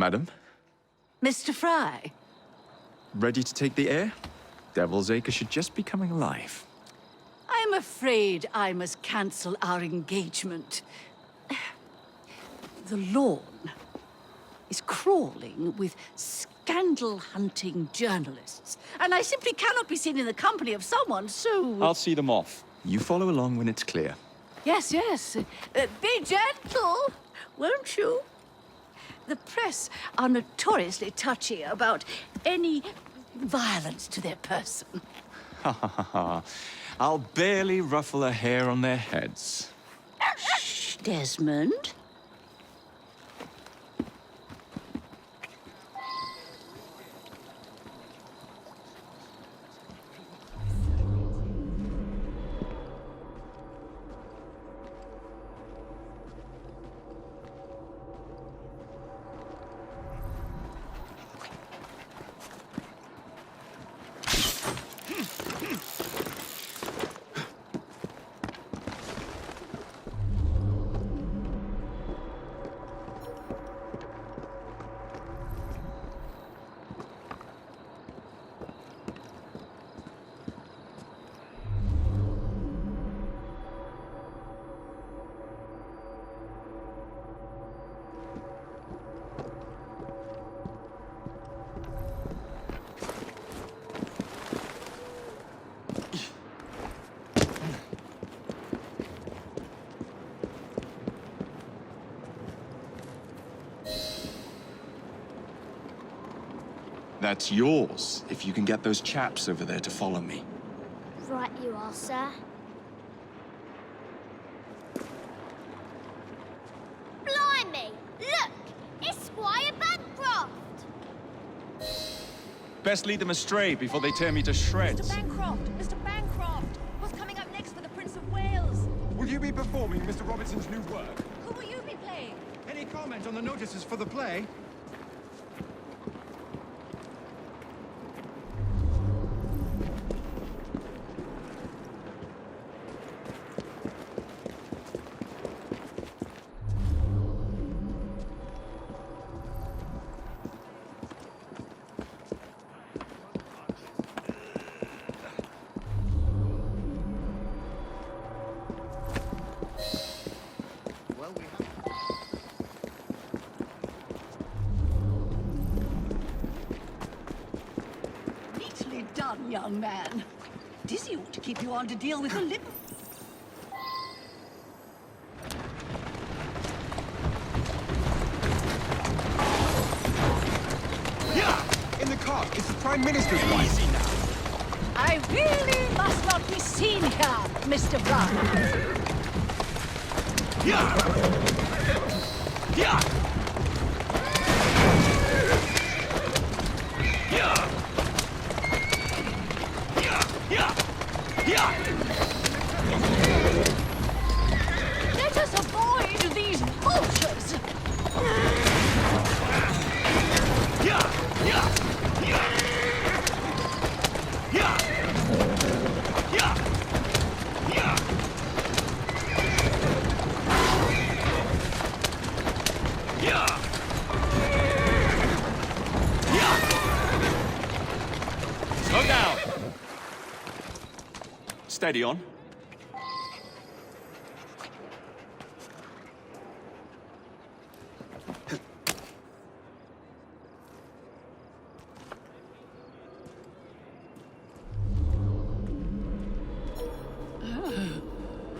Madam, Mr. Fry, ready to take the air? Devil's Acre should just be coming alive. I'm afraid I must cancel our engagement. The lawn is crawling with scandal-hunting journalists, and I simply cannot be seen in the company of someone so... I'll see them off. You follow along when it's clear. Yes, yes. Be gentle, won't you? The press are notoriously touchy about any violence to their person. Ha ha ha ha. I'll barely ruffle a hair on their heads. Shh, Desmond. That's yours, if you can get those chaps over there to follow me. Right you are, sir. Blimey! Look! It's Squire Bancroft! Best lead them astray before they tear me to shreds. Mr. Bancroft! Mr. Bancroft! What's coming up next for the Prince of Wales? Will you be performing Mr. Robertson's new work? Who will you be playing? Any comment on the notices for the play? Neatly done, young man. Dizzy ought to keep you on to deal with the lip. Yeah! In the cart! It's the Prime Minister's wife! Easy now. I really must not be seen here, Mr. Fry. Yeah! Yeah! Yeah! Yeah! Yeah! Yeah! Let us avoid these vultures. Yeah! Yeah! Yeah! Yeah! Yeah! Yeah! Yeah! Yeah! Slow down. Steady on.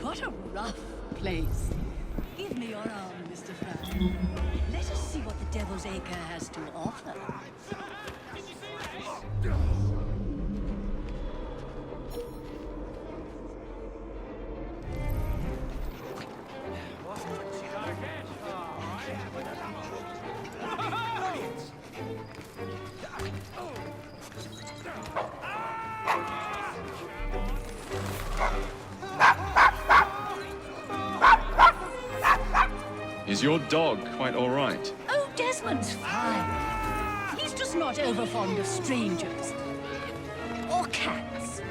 What a rough place. Give me your arm, Mr. Fry. Let us see what the Devil's Acre has to offer. Is your dog quite all right? Oh, Desmond's fine. He's just not over fond of strangers. Or cats.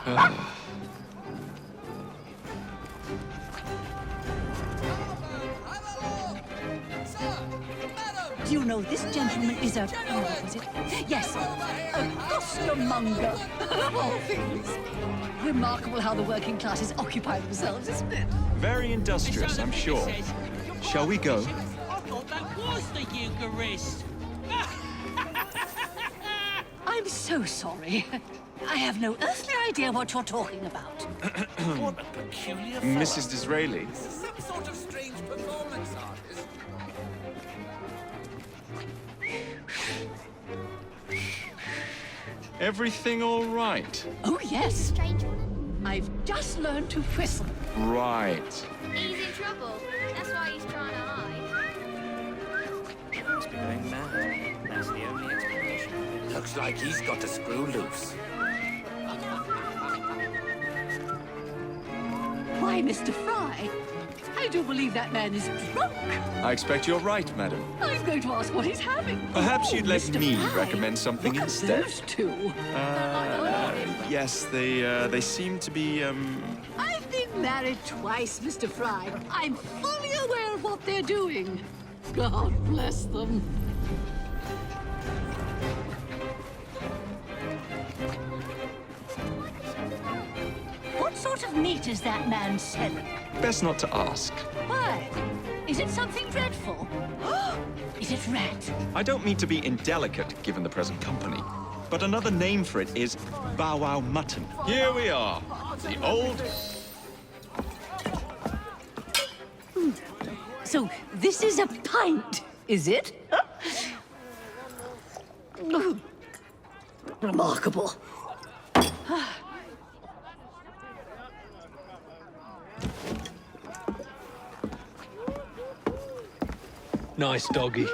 Do you know this gentleman is a... what was it? Yes, a costermonger, of all things. Remarkable how the working classes occupy themselves, isn't it? Very industrious, I'm sure. Shall we go? I thought that was the Eucharist. I'm so sorry. I have no earthly idea what you're talking about. What a peculiar fellow. Mrs. Disraeli. Some sort of strange performance artist. Everything all right? Oh, yes. Strange one. I've just learned to whistle. Right. He's in trouble. That's why he's trying to hide. Must be going mad. That's the only explanation. Looks like he's got a screw loose. Why, Mr. Fry? I do believe that man is drunk. I expect you're right, madam. I'm going to ask what he's having. Perhaps you'd let Mr. me Fry, recommend something look instead. At those two. Yes, they seem to be, I've been married twice, Mr. Fry. I'm fully aware of what they're doing. God bless them. What sort of meat is that man selling? best not to ask. Why? Is it something dreadful? Is it rat? I don't mean to be indelicate, given the present company, but another name for it is bow wow mutton. Here we are, the old... So this is a pint, is it? Remarkable. Nice doggy.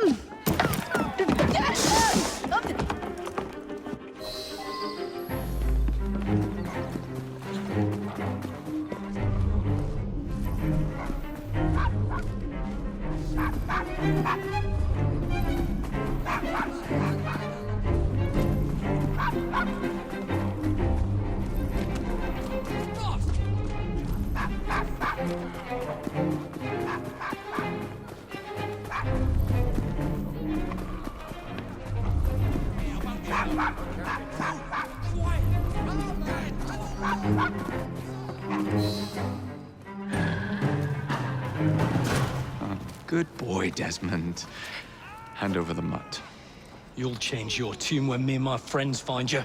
Good boy, Desmond. Hand over the mutt. You'll change your tune when me and my friends find you.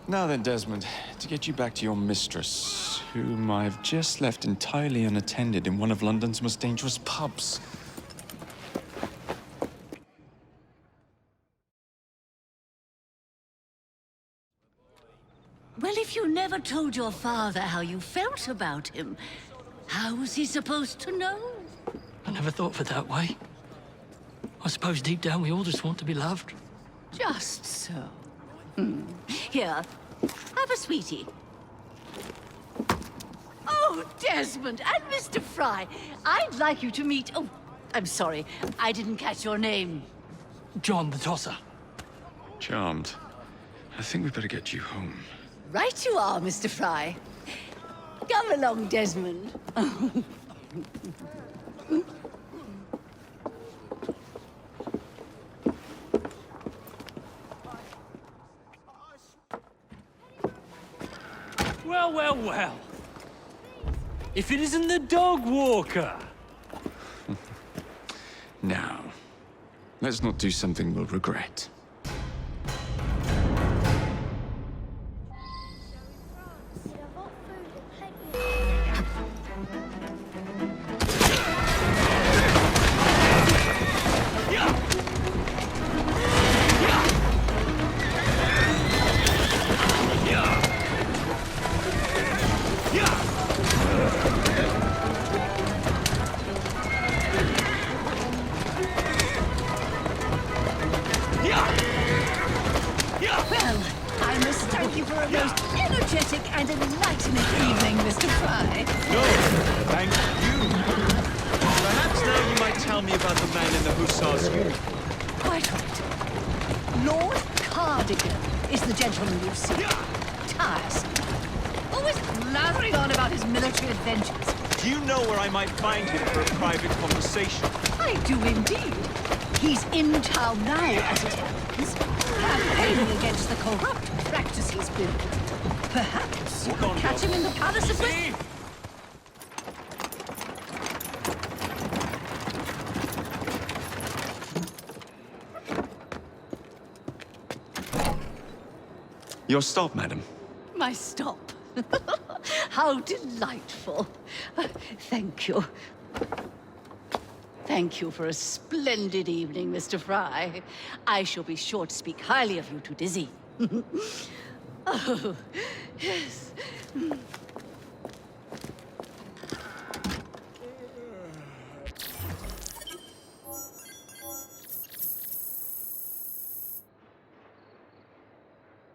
Now then, Desmond, to get you back to your mistress, whom I've just left entirely unattended in one of London's most dangerous pubs. Well, if you never told your father how you felt about him, how was he supposed to know? I never thought of it that way. I suppose deep down we all just want to be loved. Just so. Here, have a sweetie. Oh, Desmond and Mr. Fry, I'd like you to meet... Oh, I'm sorry, I didn't catch your name. John the Tosser. Charmed. I think we better get you home. Right you are, Mr. Fry. Come along, Desmond. Well, well, well. If it isn't the dog walker. Now, let's not do something we'll regret. Well, I must thank you for a most energetic and enlightening evening, Mr. Fry. No, thank you. Perhaps now you might tell me about the man in the hussar's uniform. Quite right. Lord Carl Syndicate is the gentleman you seek. Tiresome. Always blathering on about his military adventures. Do you know where I might find him for a private conversation? I do indeed. He's in town now, as it happens, campaigning against the corrupt practice he's built. Perhaps you could catch him in the palace of West... Your stop, madam. My stop. How delightful. Thank you. Thank you for a splendid evening, Mr. Fry. I shall be sure to speak highly of you to Dizzy. Oh, yes.